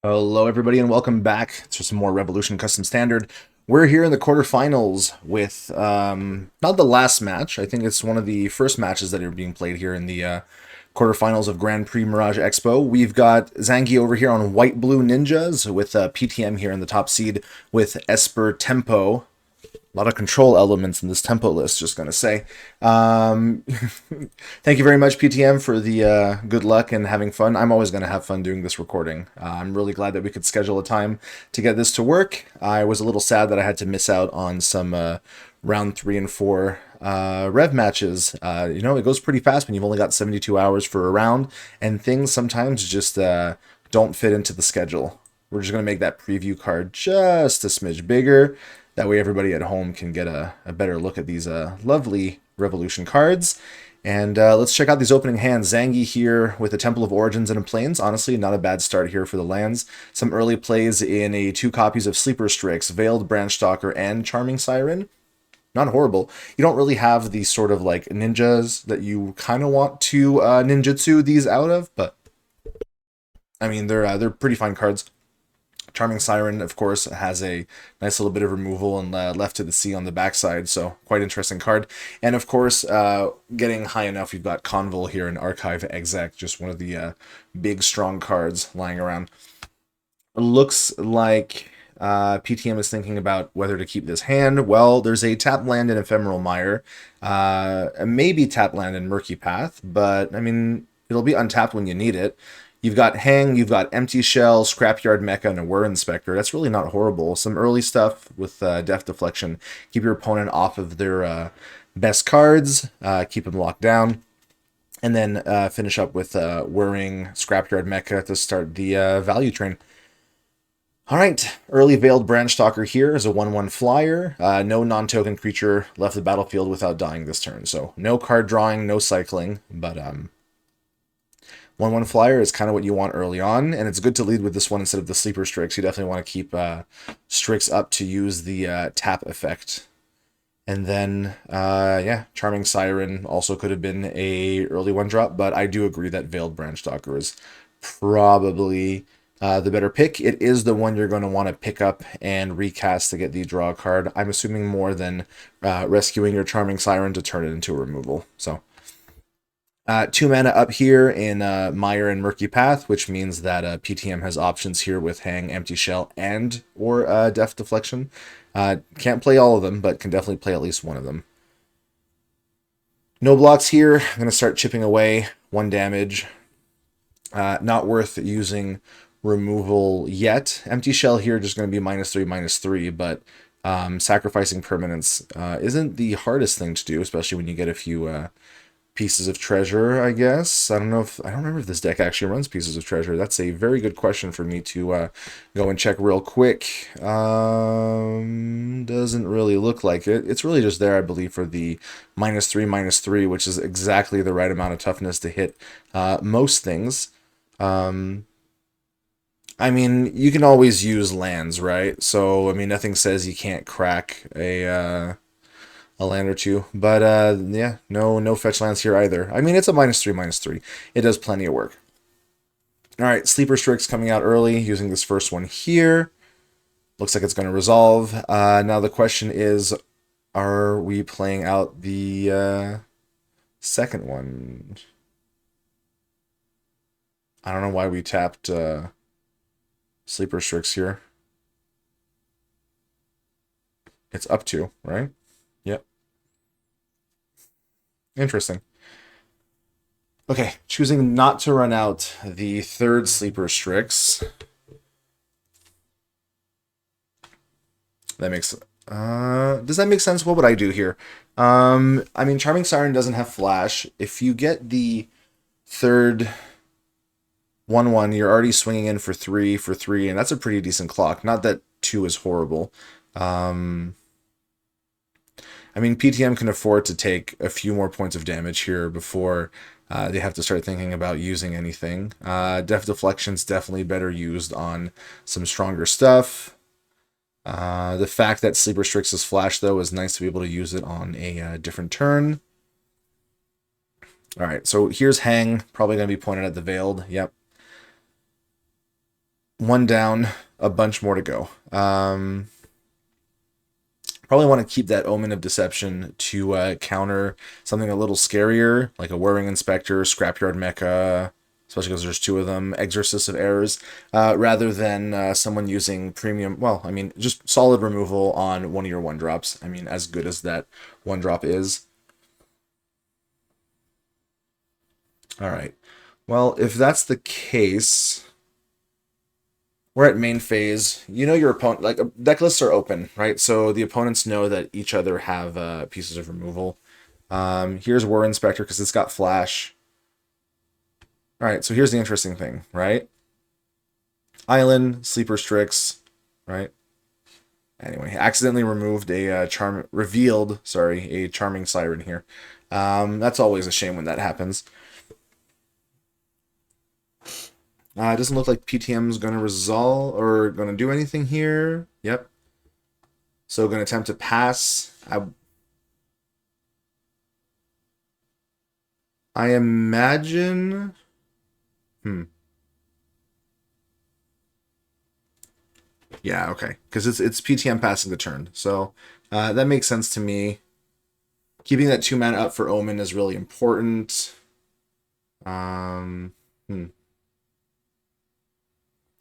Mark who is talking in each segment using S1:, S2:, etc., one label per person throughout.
S1: Hello, everybody, and welcome back to some more Revolution Custom Standard. We're here in the quarterfinals with not the last match. I think it's one of the first matches that are being played here in the quarterfinals of Grand Prix Mirage Expo. We've got Zangy over here on White Blue Ninjas with PTM here in the top seed with Esper Tempo. A lot of control elements in this tempo list, just going to say. Thank you very much, PTM, for the good luck and having fun. I'm always going to have fun doing this recording. I'm really glad that we could schedule a time to get this to work. I was a little sad that I had to miss out on some round 3 and 4 REV matches. It goes pretty fast when you've only got 72 hours for a round, and things sometimes just don't fit into the schedule. We're just going to make that preview card just a smidge bigger. That way everybody at home can get a better look at these lovely Revolution cards. And let's check out these opening hands. Zangy here with the Temple of Origins and a Plains. Honestly, not a bad start here for the lands. Some early plays in 2 copies of Sleeper Strix, Veiled Branchstalker, and Charming Siren. Not horrible. You don't really have these sort of like ninjas that you kind of want to ninjutsu these out of, but I mean they're pretty fine cards. Charming Siren, of course, has a nice little bit of removal and left to the sea on the backside, so quite interesting card. And of course, getting high enough, you've got Convol here and Archive Exec, just one of the big, strong cards lying around. It looks like PTM is thinking about whether to keep this hand. Well, there's a tap land in Ephemeral Mire, maybe tap land in Murky Path, but, I mean, it'll be untapped when you need it. You've got Hang, you've got Empty Shell, Scrapyard Mecha, and a Whir Inspector. That's really not horrible. Some early stuff with Death Deflection. Keep your opponent off of their best cards, keep them locked down, and then finish up with Whirring Scrapyard Mecha to start the value train. All right, early Veiled Branchstalker here is a 1/1 flyer. No non-token creature left the battlefield without dying this turn. So no card drawing, no cycling, but 1/1 flyer is kind of what you want early on, and it's good to lead with this one instead of the Sleeper Strix. You definitely want to keep Strix up to use the tap effect. And then, yeah, Charming Siren also could have been a early 1-drop, but I do agree that Veiled Branchstalker is probably the better pick. It is the one you're going to want to pick up and recast to get the draw card. I'm assuming more than rescuing your Charming Siren to turn it into a removal. So 2 mana up here in Mire and Murky Path, which means that PTM has options here with Hang, Empty Shell, and or Death Deflection. Can't play all of them, but can definitely play at least one of them. No blocks here. I'm going to start chipping away. 1 damage. Not worth using removal yet. Empty Shell here just going to be -3/-3, but sacrificing permanents isn't the hardest thing to do, especially when you get a few pieces of treasure, I guess. I don't remember if this deck actually runs pieces of treasure. That's a very good question for me to go and check real quick. Doesn't really look like it. It's really just there, I believe, for the -3/-3, which is exactly the right amount of toughness to hit most things. I mean, you can always use lands, right? So, I mean, nothing says you can't crack a land or 2, but yeah, no fetch lands here either. I mean, it's a -3/-3. It does plenty of work. All right, Sleeper Strix coming out early using this first one here. Looks like it's going to resolve. Now the question is, are we playing out the second one? I don't know why we tapped Sleeper Strix here. It's up to, right? Yep. Interesting. Okay, choosing not to run out the 3rd Sleeper Strix. That makes... does that make sense? What would I do here? I mean, Charming Siren doesn't have flash. If you get the 3rd 1/1, you're already swinging in for 3, and that's a pretty decent clock. Not that 2 is horrible. I mean, PTM can afford to take a few more points of damage here before they have to start thinking about using anything. Death Deflection's definitely better used on some stronger stuff. The fact that Sleeper Strix is flash, though, is nice to be able to use it on a different turn. All right, so here's Hang, probably going to be pointed at the Veiled. Yep. one down, a bunch more to go. Probably want to keep that Omen of Deception to counter something a little scarier, like a Whirring Inspector, Scrapyard Mecha, especially because there's two of them, Exorcist of Errors, rather than someone using premium, well, I mean, just solid removal on one of your one-drops. I mean, as good as that one-drop is. All right. Well, if that's the case, we're at main phase. You know your opponent, like deck lists are open, right? So the opponents know that each other have pieces of removal. Here's War Inspector because it's got flash. All right, so here's the interesting thing, right? Island, Sleeper Strix, right? Anyway, accidentally removed a a Charming Siren here. That's always a shame when that happens. It doesn't look like PTM's going to resolve or going to do anything here. Yep. So going to attempt to pass. I imagine... Yeah, okay. Because it's PTM passing the turn. So that makes sense to me. Keeping that 2 mana up for Omen is really important.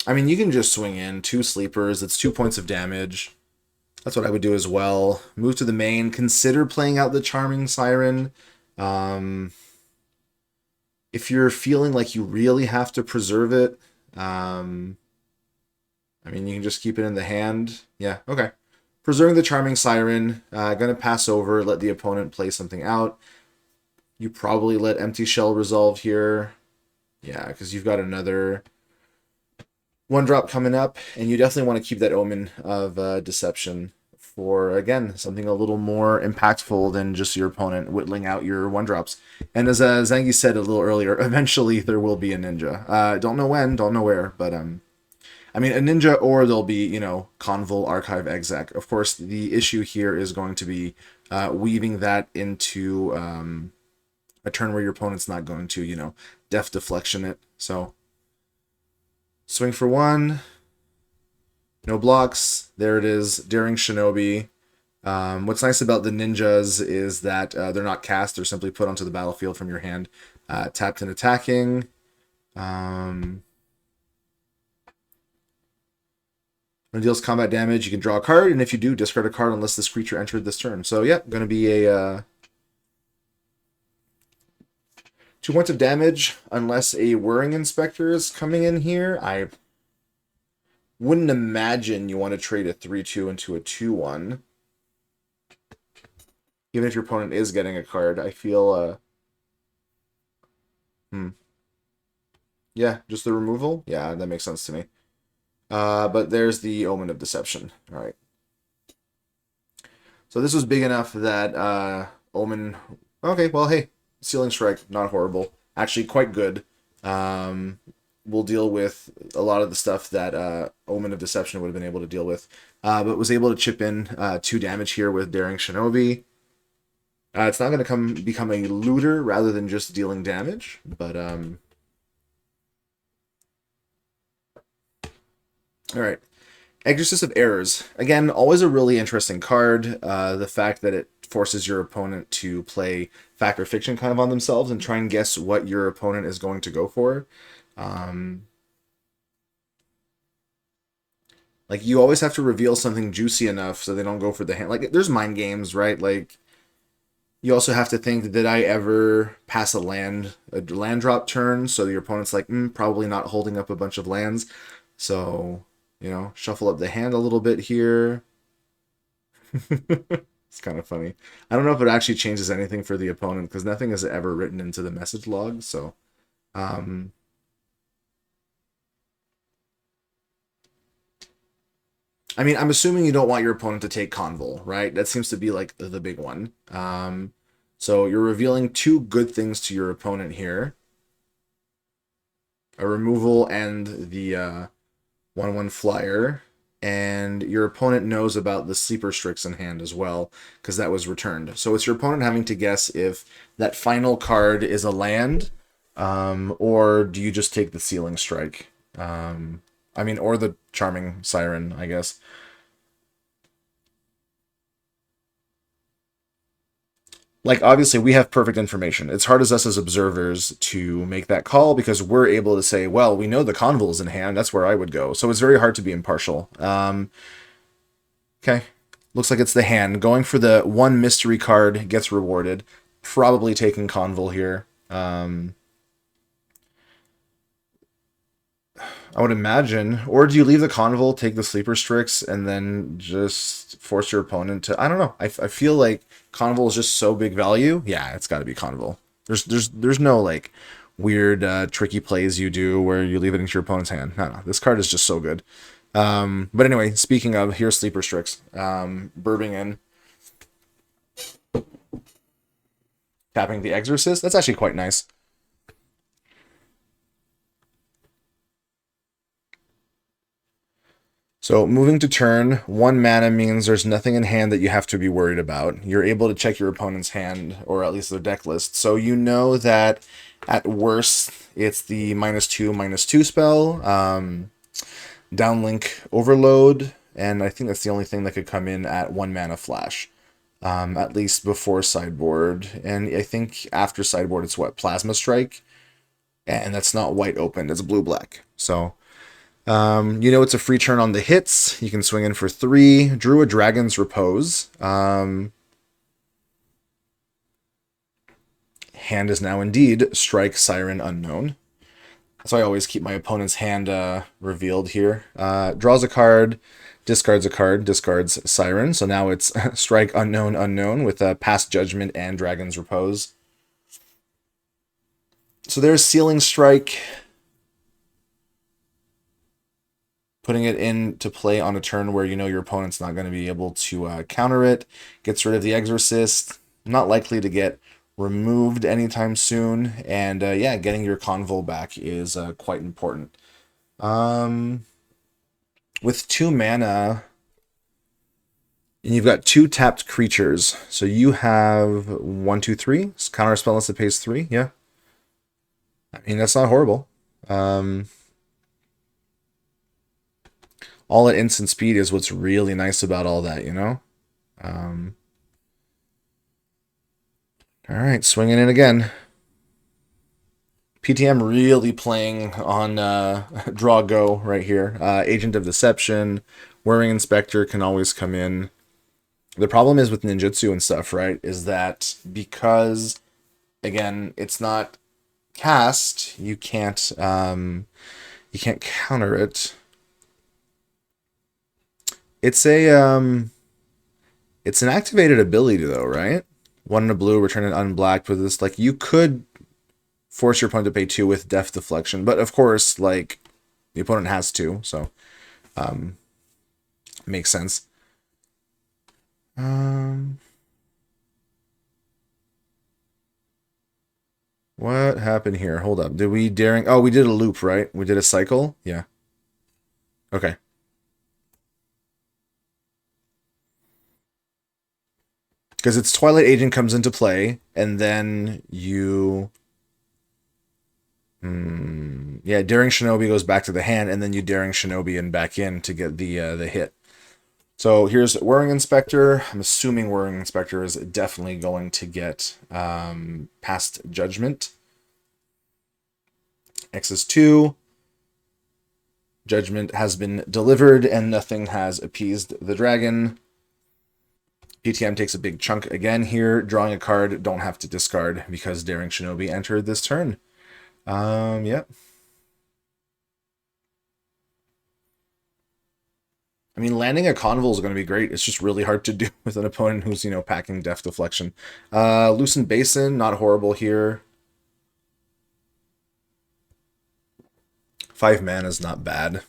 S1: I mean, you can just swing in 2 sleepers. It's 2 points of damage. That's what I would do as well. Move to the main. Consider playing out the Charming Siren. If you're feeling like you really have to preserve it, I mean, you can just keep it in the hand. Yeah, okay. Preserving the Charming Siren. Gonna pass over, let the opponent play something out. You probably let Empty Shell resolve here. Yeah, because you've got another one drop coming up, and you definitely want to keep that Omen of Deception for, again, something a little more impactful than just your opponent whittling out your one drops. And as Zangy said a little earlier, eventually there will be a ninja. Don't know when, don't know where, but I mean, a ninja, or there'll be, you know, Convol, Archive, Exec. Of course, the issue here is going to be weaving that into a turn where your opponent's not going to, you know, Def Deflection it. So, swing for 1. No blocks. There it is. Daring Shinobi. What's nice about the ninjas is that they're not cast. They're simply put onto the battlefield from your hand. Tapped and attacking. When it deals combat damage, you can draw a card, and if you do, discard a card unless this creature entered this turn. So, yeah, going to be a 2 points of damage unless a Whirring Inspector is coming in here. I wouldn't imagine you want to trade a 3-2 into a 2-1. Even if your opponent is getting a card, I feel... Yeah, just the removal? Yeah, that makes sense to me. But there's the Omen of Deception. All right. So this was big enough that Omen... Okay, well, hey, Sealing Strike, not horrible. Actually, quite good. We'll deal with a lot of the stuff that Omen of Deception would have been able to deal with. But was able to chip in 2 damage here with Daring Shinobi. It's not going to become a looter rather than just dealing damage. But, alright. Exorcist of Errors. Again, always a really interesting card. The fact that it forces your opponent to play fact or fiction kind of on themselves and try and guess what your opponent is going to go for. Like, you always have to reveal something juicy enough so they don't go for the hand. Like, there's mind games, right? Like, you also have to think, did I ever pass a land drop turn? So your opponent's like, probably not holding up a bunch of lands. So, you know, shuffle up the hand a little bit here. It's kind of funny. I don't know if it actually changes anything for the opponent because nothing is ever written into the message log. So, I mean, I'm assuming you don't want your opponent to take Convol, right? That seems to be like the big one. So you're revealing 2 good things to your opponent here. A removal and the 1/1 flyer. And your opponent knows about the Sleeper Strix in hand as well, because that was returned. So it's your opponent having to guess if that final card is a land, or do you just take the Sealing Strike? I mean, or the Charming Siren, I guess. Like, obviously, we have perfect information. It's hard as us as observers to make that call because we're able to say, well, we know the Convul is in hand. That's where I would go. So it's very hard to be impartial. Okay. Looks like it's the hand. Going for the one mystery card gets rewarded. Probably taking Convul here. I would imagine. Or do you leave the Convul, take the Sleeper Strix, and then just force your opponent to... I don't know. I feel like Convul is just so big value. Yeah, it's got to be Convul. There's no, like, weird, tricky plays you do where you leave it into your opponent's hand. No. This card is just so good. But anyway, speaking of, here's Sleeper Strix. Burbing in. Tapping the Exorcist. That's actually quite nice. So moving to turn, 1 mana means there's nothing in hand that you have to be worried about. You're able to check your opponent's hand, or at least their deck list. So you know that at worst, it's the -2/-2 spell, downlink overload, and I think that's the only thing that could come in at 1 mana flash. At least before sideboard. And I think after sideboard, it's what? Plasma Strike? And that's not white open, it's blue-black. So... you know it's a free turn on the hits. You can swing in for 3. Drew a Dragon's Repose. Hand is now indeed Strike Siren Unknown. So I always keep my opponent's hand revealed here. Draws a card, discards a card, discards Siren. So now it's Strike Unknown Unknown with Past Judgment and Dragon's Repose. So there's Sealing Strike. Putting it into play on a turn where you know your opponent's not going to be able to counter it. Gets rid of the Exorcist. Not likely to get removed anytime soon. And yeah, getting your Convul back is quite important. With 2 mana, and you've got 2 tapped creatures. So you have 1, 2, 3. Counter spell unless it pays 3. Yeah. I mean, that's not horrible. All at instant speed is what's really nice about all that, you know? All right, swinging in again. PTM really playing on draw go right here. Agent of Deception, Whirring Inspector can always come in. The problem is with ninjutsu and stuff, right, is that because, again, it's not cast, you can't counter it. It's an activated ability though, right? 1 in a blue, return an unblacked with this. Like, you could force your opponent to pay 2 with Death Deflection, but of course, like, the opponent has 2, so makes sense. What happened here? Hold up. Did we daring? Oh, we did a loop, right? We did a cycle? Yeah. Okay. Because it's Twilight Agent comes into play, and then you... yeah, Daring Shinobi goes back to the hand, and then you Daring Shinobi and back in to get the hit. So here's Whirring Inspector. I'm assuming Whirring Inspector is definitely going to get Past Judgment. X is 2. Judgment has been delivered, and nothing has appeased the dragon. PTM takes a big chunk again here. Drawing a card, don't have to discard because Daring Shinobi entered this turn. Yep. I mean, landing a Convul is going to be great. It's just really hard to do with an opponent who's, you know, packing Death Deflection. Loosened Basin, not horrible here. 5 mana is not bad.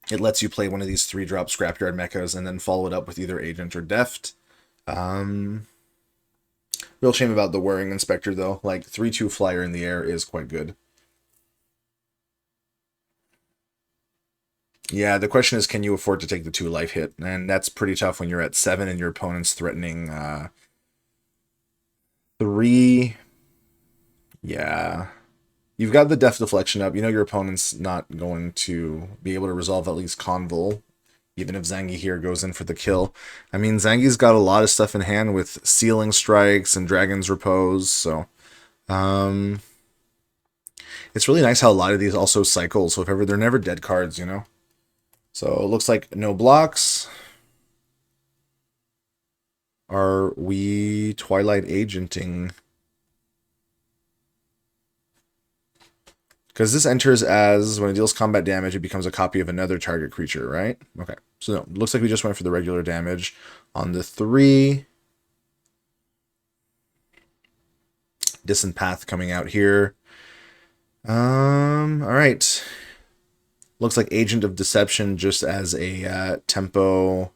S1: It lets you play one of these 3-drop Scrapyard Mechas and then follow it up with either Agent or Deft. Real shame about the Whirring Inspector, though. Like, 3/2 flyer in the air is quite good. Yeah, the question is, can you afford to take the 2 life hit? And that's pretty tough when you're at 7 and your opponent's threatening 3. Yeah. You've got the def deflection up. You know your opponent's not going to be able to resolve at least Convol, even if Zangy here goes in for the kill. I mean, Zangy's got a lot of stuff in hand with Sealing Strikes and Dragon's Repose, so um, it's really nice how a lot of these also cycle, so if ever they're never dead cards, you know? So it looks like no blocks. Are we Twilight Agenting? Because this enters as, when it deals combat damage, it becomes a copy of another target creature, right? Okay. So no, looks like we just went for the regular damage on the 3. Distant Path coming out here. Alright. Looks like Agent of Deception just as a tempo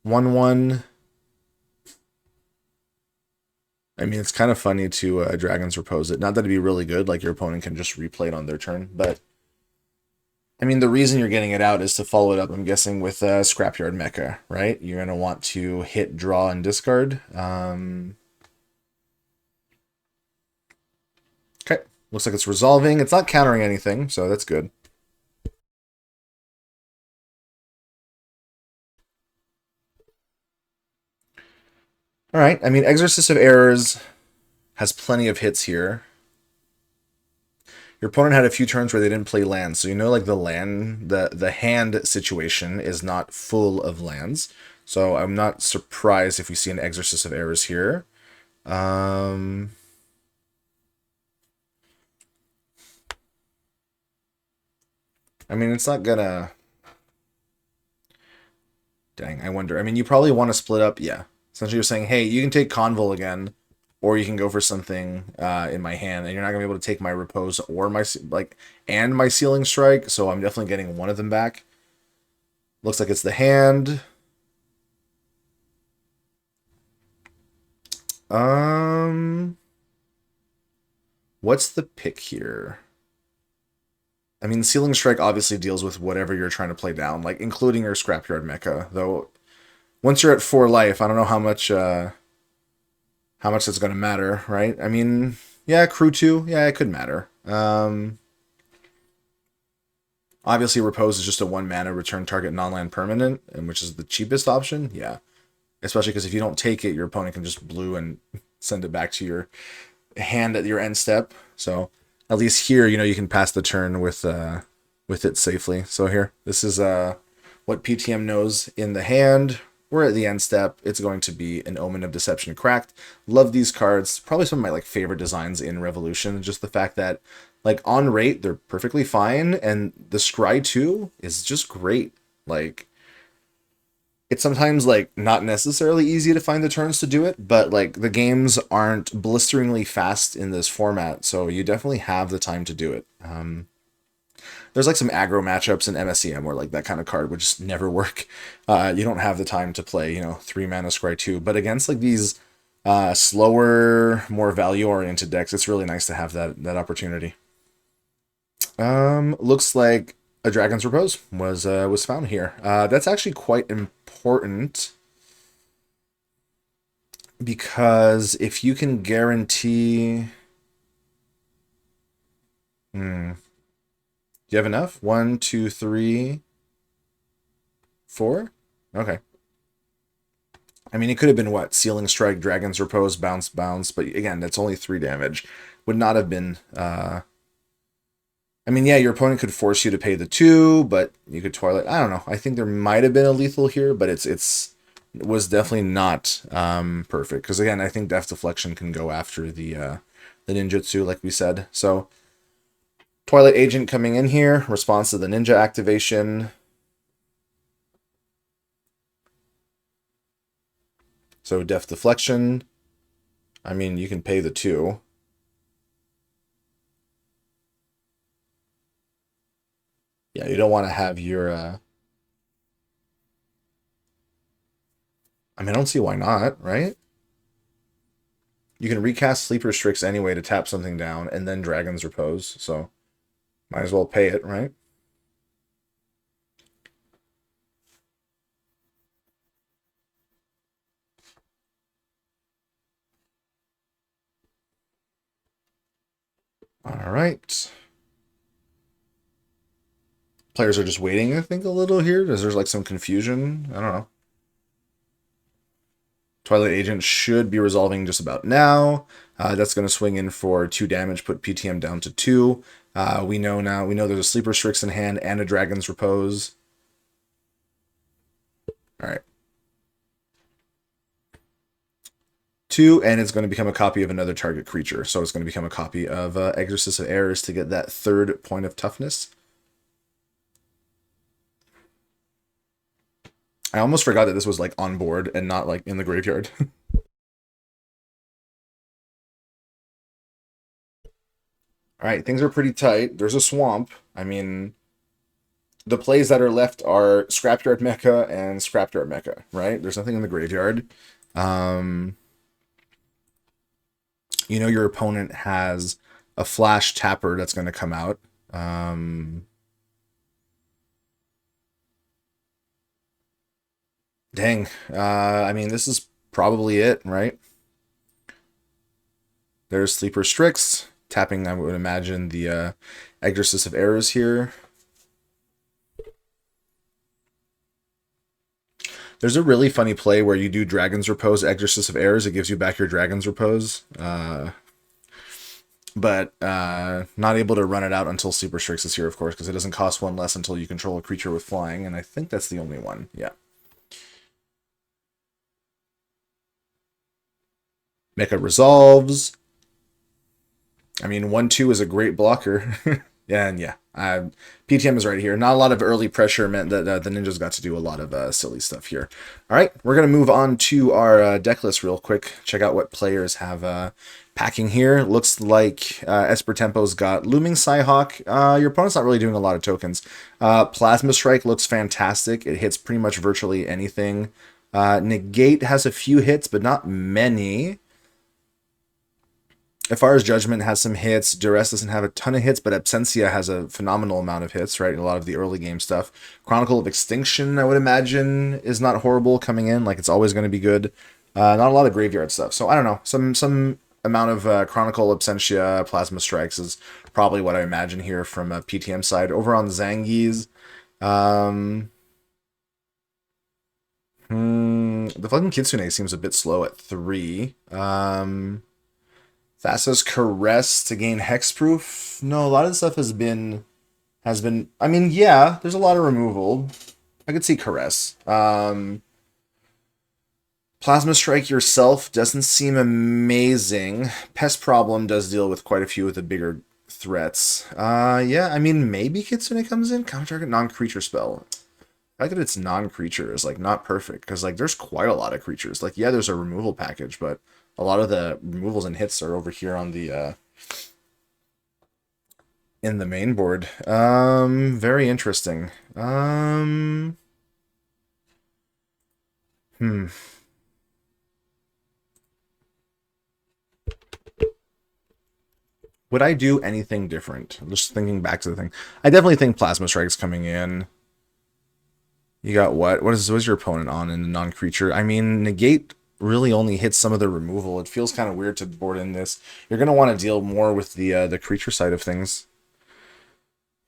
S1: 1/1. I mean, it's kind of funny to Dragon's Repose it. Not that it'd be really good, like your opponent can just replay it on their turn, but I mean, the reason you're getting it out is to follow it up, I'm guessing, with Scrapyard Mecha, right? You're going to want to hit, draw, and discard. Okay, looks like it's resolving. It's not countering anything, so that's good. All right, I mean, Exorcist of Errors has plenty of hits here. Your opponent had a few turns where they didn't play lands, so you know, like the hand situation is not full of lands. So I'm not surprised if we see an Exorcist of Errors here. I mean, it's not gonna. Dang, I wonder. I mean, you probably want to split up. Yeah, essentially, you're saying, hey, you can take Convol again, or you can go for something in my hand, and you're not gonna be able to take my Repose or my and my Sealing Strike. So I'm definitely getting one of them back. Looks like it's the hand. What's the pick here? I mean, Sealing Strike obviously deals with whatever you're trying to play down, like including your Scrapyard Mecha. Though, once you're at 4 life, I don't know how much that's going to matter, right? I mean, yeah, Crew 2, yeah, it could matter. Obviously, Repose is just a 1 mana return target non-land permanent, and which is the cheapest option. Yeah, especially because if you don't take it, your opponent can just blue and send it back to your hand at your end step. So at least here, you know, you can pass the turn with it safely. So here, this is what PTM knows in the hand. We're at the end step. It's going to be an Omen of Deception Cracked. Love these cards. Probably some of my like favorite designs in Revolution. Just the fact that like on rate they're perfectly fine, and the Scry 2 is just great. Like it's sometimes like not necessarily easy to find the turns to do it, but like the games aren't blisteringly fast in this format, so you definitely have the time to do it. There's like some aggro matchups in MSCM where like that kind of card would just never work. You don't have the time to play, you know, 3 mana Scry 2, but against like these slower, more value oriented decks, it's really nice to have that opportunity. Looks like a Dragon's Repose was found here. That's actually quite important because if you can guarantee, do you have enough? 1, 2, 3, 4. Okay. I mean, it could have been what? Sealing Strike, Dragon's Repose, Bounce, Bounce, but again, that's only 3 damage. Would not have been. I mean, yeah, your opponent could force you to pay the 2, but you could Twilight. I don't know. I think there might have been a lethal here, but it was definitely not perfect. Because again, I think Def Deflection can go after the ninjutsu, like we said. So Twilight Agent coming in here, response to the ninja activation. So Def Deflection. I mean, you can pay the 2. Yeah, you don't want to have your. I mean, I don't see why not, right? You can recast Sleeper Strix anyway to tap something down, and then Dragon's Repose, so might as well pay it, right? All right. Players are just waiting, I think, a little here. There's like some confusion. I don't know. Twilight Agent should be resolving just about now. That's going to swing in for 2 damage, put PTM down to 2. We know there's a Sleeper Strix in hand and a Dragon's Repose. All right. 2, and it's going to become a copy of another target creature. So it's going to become a copy of Exorcist of Errors to get that 3rd point of toughness. I almost forgot that this was like on board and not like in the graveyard. All right, things are pretty tight. There's a swamp. I mean, the plays that are left are Scrapyard Mecha and Scrapyard Mecha, right? There's nothing in the graveyard. You know your opponent has a Flash Tapper that's going to come out. Dang. I mean, this is probably it, right? There's Sleeper Strix. Tapping, I would imagine, the Exorcist of Errors here. There's a really funny play where you do Dragon's Repose, Exorcist of Errors. It gives you back your Dragon's Repose. But not able to run it out until Sleeper Strix is here, of course, because it doesn't cost 1 less until you control a creature with flying, and I think that's the only one. Yeah. Mecha resolves. I mean, 1/2 is a great blocker. Yeah, and yeah. PTM is right here. Not a lot of early pressure meant that the ninjas got to do a lot of silly stuff here. All right, we're going to move on to our deck list real quick. Check out what players have packing here. Looks like Esper Tempo's got Looming Psyhawk. Your opponent's not really doing a lot of tokens. Plasma Strike looks fantastic. It hits pretty much virtually anything. Negate has a few hits, but not many. As far as Judgment has some hits, Duress doesn't have a ton of hits, but Absentia has a phenomenal amount of hits, right? A lot of the early game stuff. Chronicle of Extinction, I would imagine, is not horrible coming in. Like, it's always going to be good. Not a lot of graveyard stuff. So, I don't know. Some amount of Chronicle, Absentia, Plasma Strikes is probably what I imagine here from a PTM side. Over on Zangy's, the fucking Kitsune seems a bit slow at 3. Thassa's Caress to gain hexproof. No, a lot of the stuff has been. I mean, yeah, there's a lot of removal. I could see Caress. Plasma Strike yourself doesn't seem amazing. Pest Problem does deal with quite a few of the bigger threats. Yeah, I mean, maybe Kitsune comes in. Counter target non-creature spell. I like that it's non-creature is like not perfect because like there's quite a lot of creatures. Like, yeah, there's a removal package, but a lot of the removals and hits are over here on the in the main board. Very interesting. Would I do anything different? I'm just thinking back to the thing. I definitely think Plasma Strike's coming in. You got what? What is your opponent on in the non-creature? I mean, Negate really only hits some of the removal. It feels kind of weird to board in this. You're going to want to deal more with the creature side of things.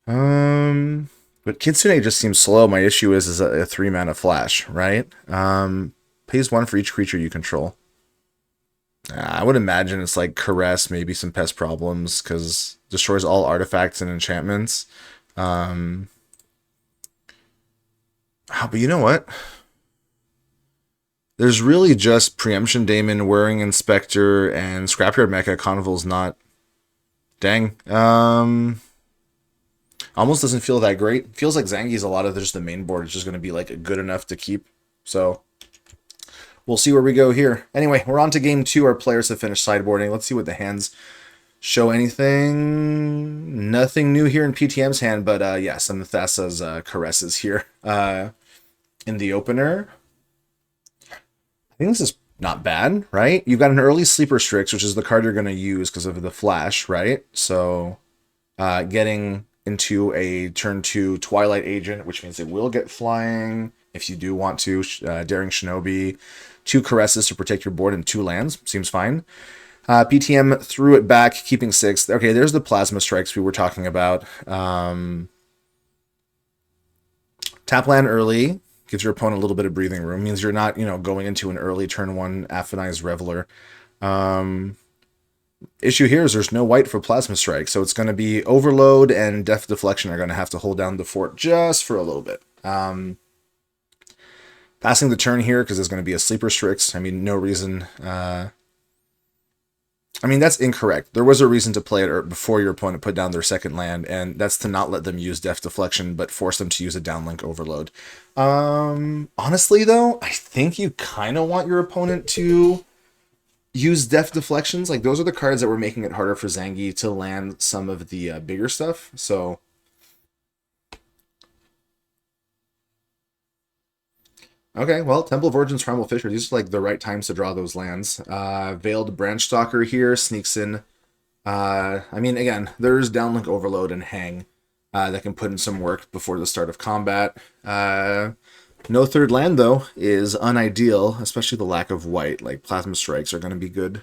S1: But Kitsune just seems slow. My issue is a 3-mana flash, right? Pays 1 for each creature you control. I would imagine it's like Caress, maybe some Pest Problems, because destroys all artifacts and enchantments. But you know what? There's really just Preemption Daemon, Whirring Inspector, and Scrapyard Mecha. Carnival's not. Dang. Almost doesn't feel that great. Feels like Zangy's a lot of just the main board is just going to be like good enough to keep. So we'll see where we go here. Anyway, we're on to game 2. Our players have finished sideboarding. Let's see what the hands show. Anything. Nothing new here in PTM's hand, but yeah, some of Thassa's Caresses here in the opener. I think this is not bad, right? You've got an early Sleeper Strix, which is the card you're going to use because of the flash, right? So getting into a turn 2 Twilight Agent, which means it will get flying if you do want to. Daring Shinobi, 2 Caresses to protect your board and 2 lands. Seems fine. PTM threw it back, keeping 6. Okay, there's the plasma strikes we were talking about. Tap land early gives your opponent a little bit of breathing room. Means you're not, going into an early turn 1 Affinized Reveler. Issue here is there's no white for plasma strike, so it's going to be Overload and Def Deflection are going to have to hold down the fort just for a little bit. Passing the turn here because there's going to be a Sleeper Strix. I mean, no reason. That's incorrect. There was a reason to play it before your opponent put down their second land, and that's to not let them use Def Deflection, but force them to use a Downlink Overload. Honestly, though, I think you kind of want your opponent to use Def Deflections. Like, those are the cards that were making it harder for Zangy to land some of the bigger stuff, so... Okay, well, Temple of Origins, Primal Fissure, these are like the right times to draw those lands. Veiled Branchstalker here sneaks in. Again, there's Downlink Overload and Hang that can put in some work before the start of combat. No third land, though, is unideal, especially the lack of white. Like, Plasma Strikes are going to be good.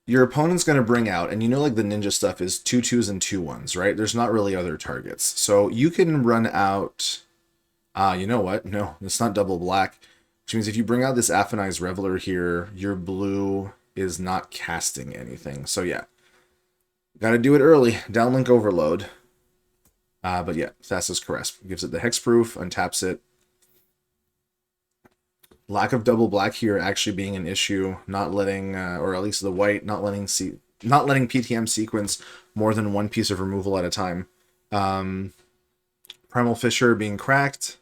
S1: Your opponent's going to bring out, and like the ninja stuff is 2/2s and 2/1s, right? There's not really other targets. So you can run out, you know what? No, it's not double black, which means if you bring out this Affinized Reveler here, your blue is not casting anything. So yeah, got to do it early. Downlink Overload. But yeah, Thassa's Caress gives it the hexproof, untaps it. Lack of double black here actually being an issue, not letting, or at least the white, not letting PTM sequence more than one piece of removal at a time. Primal Fissure being cracked.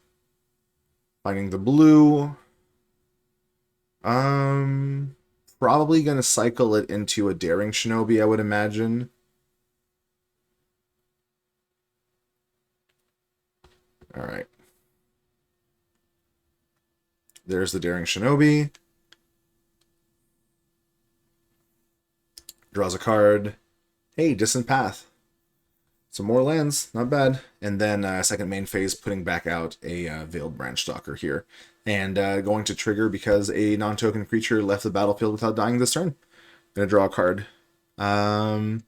S1: Finding the blue. Probably going to cycle it into a Daring Shinobi, I would imagine. Alright. There's the Daring Shinobi. Draws a card. Hey, Distant Path. Some more lands, not bad. And then second main phase, putting back out a Veiled Branchstalker here. And going to trigger because a non-token creature left the battlefield without dying this turn. Gonna draw a card. Alright,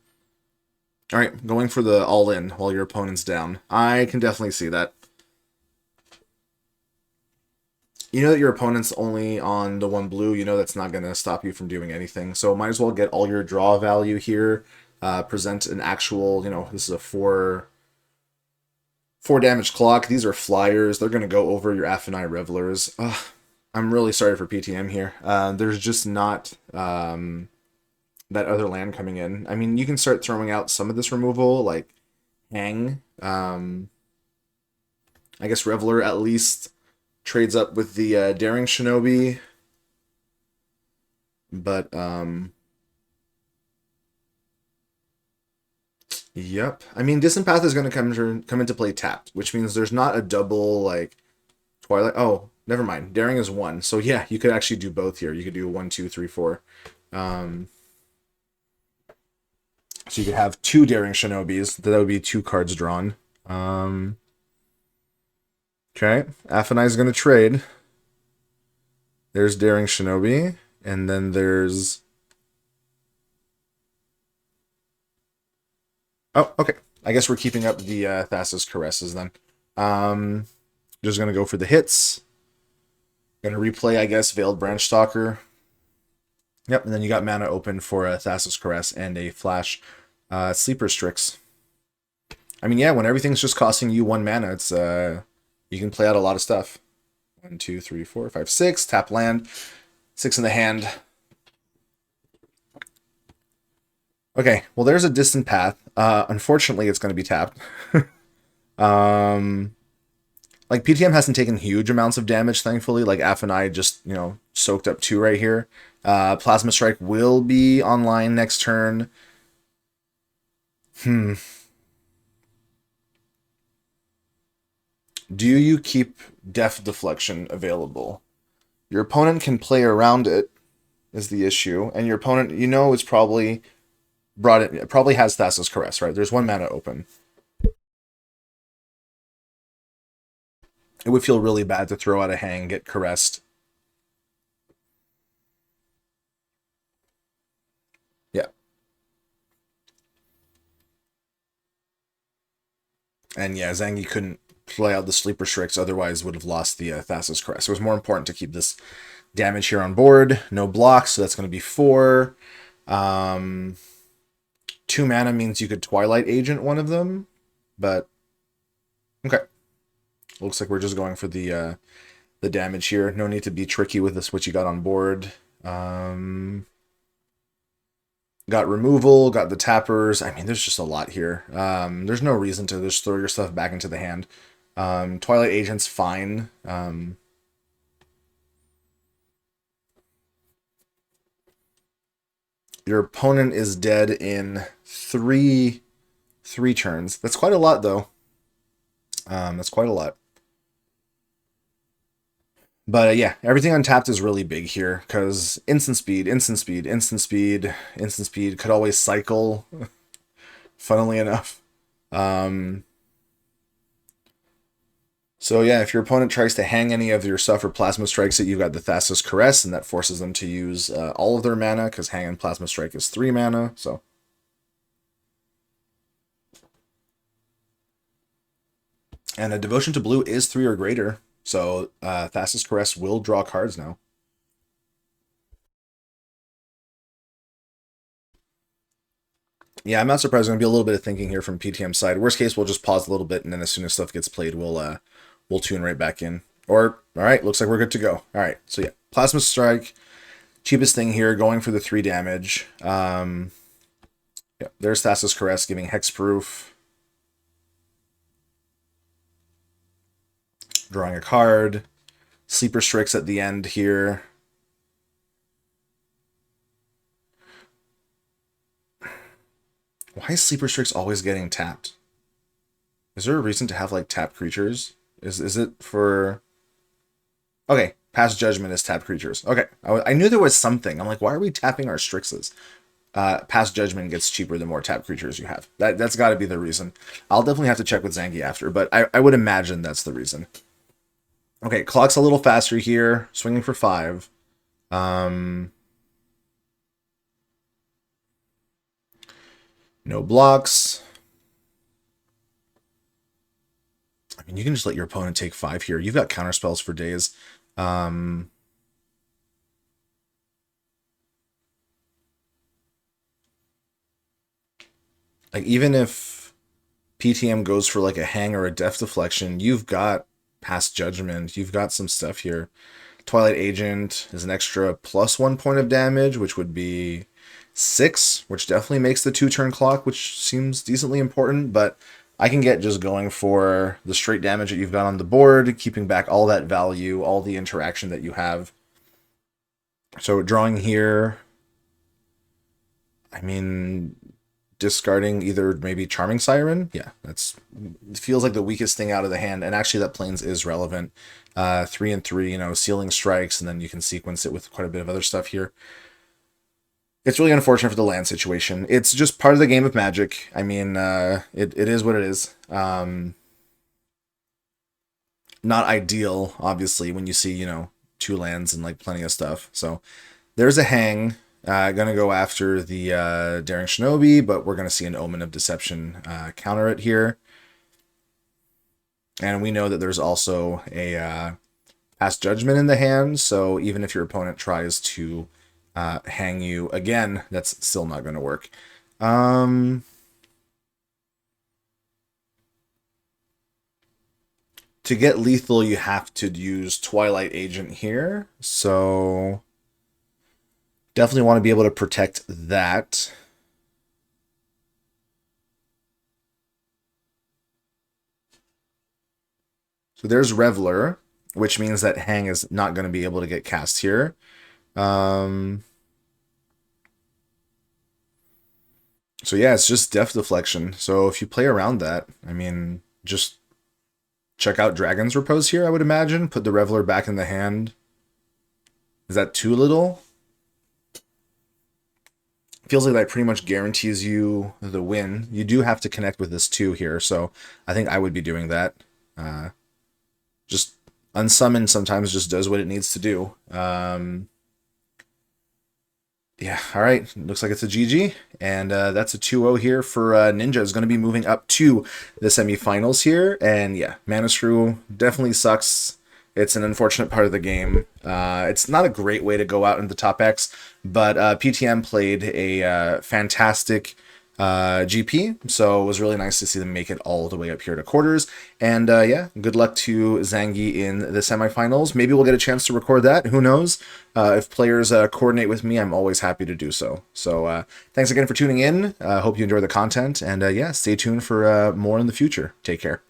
S1: going for the all-in while your opponent's down. I can definitely see that. You know that your opponent's only on the one blue, that's not going to stop you from doing anything. So might as well get all your draw value here. Present an actual, this is a 4 damage clock. These are flyers. They're going to go over your Affinai Revelers. I'm really sorry for PTM here. There's just not that other land coming in. I mean, you can start throwing out some of this removal, like Hang. I guess Reveler at least trades up with the Daring Shinobi, but yep. I mean, Distant Path is going to come into play tapped, which means there's not a double like Twilight. Oh, never mind. Daring is 1, so yeah, you could actually do both here. You could do 1, 2, 3, 4. So you could have 2 Daring Shinobis. That would be 2 cards drawn. Okay, Affinai's going to trade. There's Daring Shinobi, and then there's... Oh, okay. I guess we're keeping up the Thassa's Caresses then. Just going to go for the hits. Going to replay, I guess, Veiled Branchstalker. Yep, and then you got mana open for a Thassa's Caress and a Flash Sleeper Strix. I mean, yeah, when everything's just costing you 1 mana, it's... you can play out a lot of stuff. 1, 2, 3, 4, 5, 6. Tap land. 6 in the hand. Okay, well, there's a Distant Path. Unfortunately, it's going to be tapped. Like, PTM hasn't taken huge amounts of damage, thankfully. Like, Affinai just, soaked up 2 right here. Plasma Strike will be online next turn. Do you keep Def Deflection available? Your opponent can play around it, is the issue. And your opponent, is probably probably has Thassa's Caress, right? There's 1 mana open. It would feel really bad to throw out a hang, get caressed. Yeah. And yeah, Zangy couldn't play out the Sleeper Strix, otherwise would have lost the Thassa's Caress. It was more important to keep this damage here on board. No blocks, so that's going to be 4. 2 mana means you could Twilight Agent one of them, but okay. Looks like we're just going for the damage here. No need to be tricky with this, what you got on board. Got removal, got the tappers. I mean, there's just a lot here. There's no reason to just throw your stuff back into the hand. Twilight Agent's fine. Your opponent is dead in three turns. That's quite a lot, though. That's quite a lot. But yeah, everything untapped is really big here because instant speed, instant speed, instant speed, instant speed could always cycle, funnily enough. So yeah, if your opponent tries to hang any of your stuff or Plasma Strikes it, you've got the Thassa's Caress, and that forces them to use all of their mana, because hang and Plasma Strike is 3 mana, so... And a Devotion to Blue is 3 or greater, so Thassa's Caress will draw cards now. Yeah, I'm not surprised. There's going to be a little bit of thinking here from PTM side. Worst case, we'll just pause a little bit, and then as soon as stuff gets played, we'll tune right back in. Or, all right, looks like we're good to go. All right, so yeah, Plasma Strike, cheapest thing here, going for the 3 damage. Yeah, there's Thassa's Caress giving Hexproof. Drawing a card. Sleeper Strix at the end here. Why is Sleeper Strix always getting tapped? Is there a reason to have, like, tapped creatures? Is it for... Okay, Past Judgment is tapped creatures. Okay, I knew there was something. I'm like, why are we tapping our Strixes? Past Judgment gets cheaper the more tapped creatures you have. That's got to be the reason. I'll definitely have to check with Zangy after, but I would imagine that's the reason. Okay, clock's a little faster here. Swinging for 5. No blocks. I mean, you can just let your opponent take 5 here. You've got counter spells for days. Like, even if PTM goes for like a hang or a death deflection, you've got Past Judgment. You've got some stuff here. Twilight Agent is an extra +1 point of damage, which would be 6, which definitely makes the 2-turn clock, which seems decently important, but I can get just going for the straight damage that you've got on the board, keeping back all that value, all the interaction that you have. So drawing here, I mean, discarding either maybe Charming Siren. Yeah, that's feels like the weakest thing out of the hand, and actually that Plains is relevant. 3 and 3, you know, Sealing Strikes, and then you can sequence it with quite a bit of other stuff here. It's really unfortunate for the land situation. It's just part of the game of Magic. I mean, it is what it is. Not ideal, obviously, when you see, you know, 2 lands and like plenty of stuff. So there's a hang. Gonna go after the Daring Shinobi, but we're gonna see an Omen of Deception counter it here. And we know that there's also a Past Judgment in the hand, so even if your opponent tries to hang you again, that's still not going to work. To get lethal, you have to use Twilight Agent here, so definitely want to be able to protect that. So there's Reveler, which means that hang is not going to be able to get cast here. So yeah, it's just Death Deflection. So if you play around that, I mean, just check out Dragon's Repose here, I would imagine. Put the Reveler back in the hand. Is that too little? Feels like that pretty much guarantees you the win. You do have to connect with this 2 here, so I think I would be doing that. just unsummon sometimes just does what it needs to do. Yeah, all right. Looks like it's a GG, and that's a 2-0 here for Ninja. Is going to be moving up to the semifinals here, and yeah, Mana Screw definitely sucks. It's an unfortunate part of the game. It's not a great way to go out in the top X, but PTM played a fantastic GP, so it was really nice to see them make it all the way up here to quarters. And yeah, good luck to Zangy in the semifinals. Maybe we'll get a chance to record that. Who knows? If players coordinate with me, I'm always happy to do so. So thanks again for tuning in. Hope you enjoy the content, and yeah, stay tuned for more in the future. Take care.